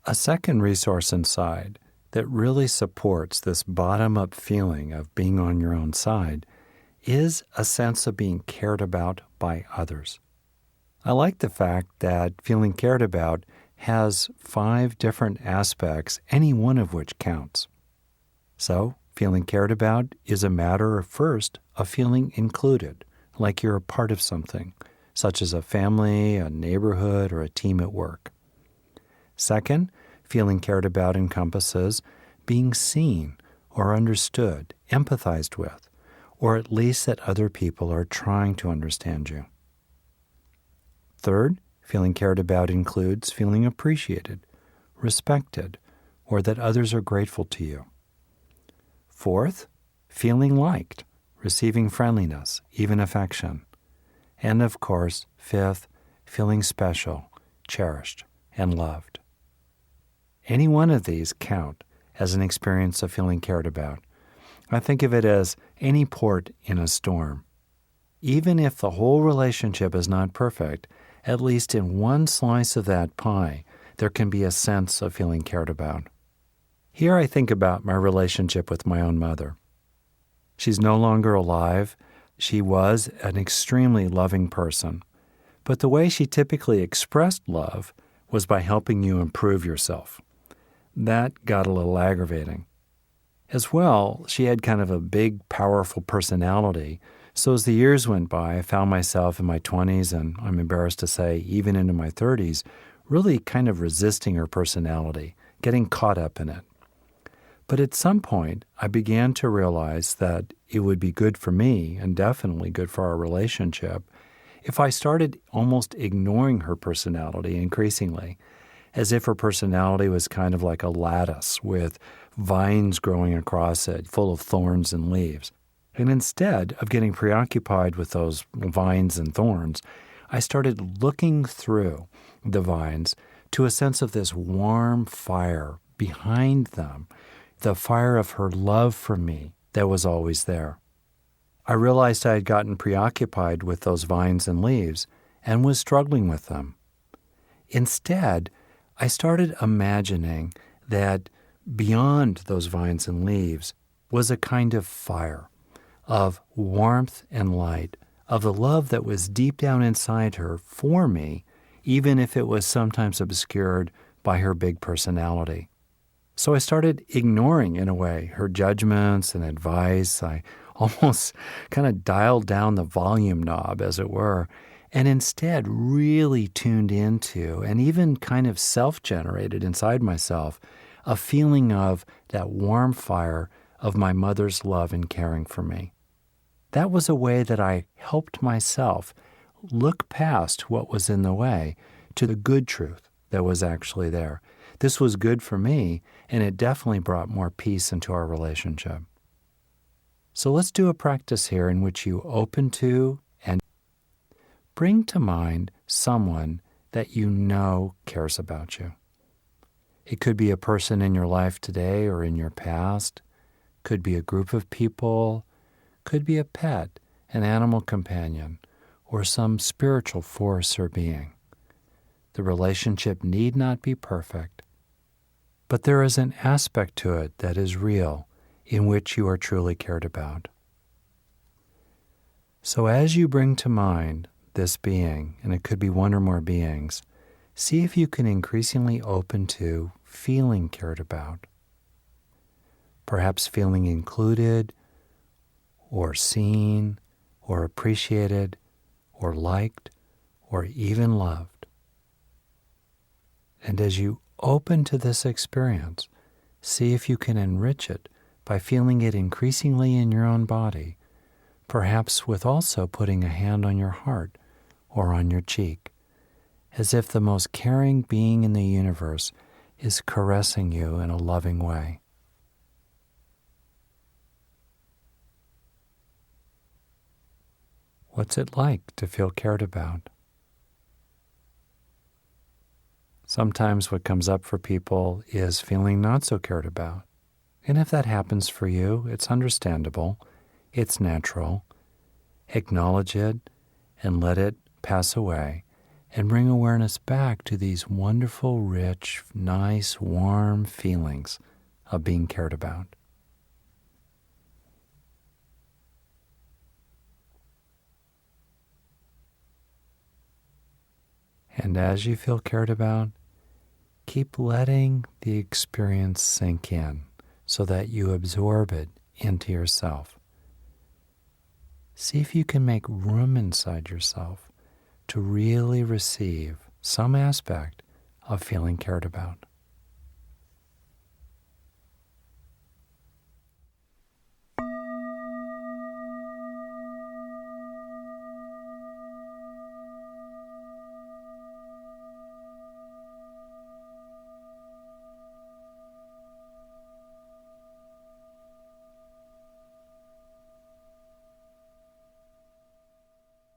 A second resource inside that really supports this bottom-up feeling of being on your own side is a sense of being cared about by others. I like the fact that feeling cared about has 5 different aspects, any one of which counts. So, feeling cared about is a matter, first, of feeling included, like you're a part of something, such as a family, a neighborhood, or a team at work. Second, feeling cared about encompasses being seen or understood, empathized with, or at least that other people are trying to understand you. Third, feeling cared about includes feeling appreciated, respected, or that others are grateful to you. Fourth, feeling liked, receiving friendliness, even affection. And of course, fifth, feeling special, cherished, and loved. Any one of these count as an experience of feeling cared about. I think of it as any port in a storm. Even if the whole relationship is not perfect, at least in one slice of that pie, there can be a sense of feeling cared about. Here I think about my relationship with my own mother. She's no longer alive. She was an extremely loving person. But the way she typically expressed love was by helping you improve yourself. That got a little aggravating. As well, she had kind of a big, powerful personality. So as the years went by, I found myself in my 20s, and I'm embarrassed to say even into my 30s, really kind of resisting her personality, getting caught up in it. But at some point, I began to realize that it would be good for me, and definitely good for our relationship, if I started almost ignoring her personality increasingly, as if her personality was kind of like a lattice with vines growing across it, full of thorns and leaves. And instead of getting preoccupied with those vines and thorns, I started looking through the vines to a sense of this warm fire behind them, the fire of her love for me that was always there. I realized I had gotten preoccupied with those vines and leaves and was struggling with them. Instead, I started imagining that beyond those vines and leaves was a kind of fire, of warmth and light, of the love that was deep down inside her for me, even if it was sometimes obscured by her big personality. So I started ignoring, in a way, her judgments and advice. I almost kind of dialed down the volume knob, as it were, and instead really tuned into, and even kind of self-generated inside myself, a feeling of that warm fire of my mother's love and caring for me. That was a way that I helped myself look past what was in the way to the good truth that was actually there. This was good for me, and it definitely brought more peace into our relationship. So let's do a practice here in which you open to and bring to mind someone that you know cares about you. It could be a person in your life today or in your past, could be a group of people, could be a pet, an animal companion, or some spiritual force or being. The relationship need not be perfect, but there is an aspect to it that is real, in which you are truly cared about. So as you bring to mind this being, and it could be one or more beings, see if you can increasingly open to feeling cared about. Perhaps feeling included, or seen, or appreciated, or liked, or even loved. And as you open to this experience, see if you can enrich it by feeling it increasingly in your own body, perhaps with also putting a hand on your heart or on your cheek, as if the most caring being in the universe is caressing you in a loving way. What's it like to feel cared about? Sometimes what comes up for people is feeling not so cared about. And if that happens for you, it's understandable, it's natural. Acknowledge it and let it pass away, and bring awareness back to these wonderful, rich, nice, warm feelings of being cared about. And as you feel cared about, keep letting the experience sink in so that you absorb it into yourself. See if you can make room inside yourself to really receive some aspect of feeling cared about.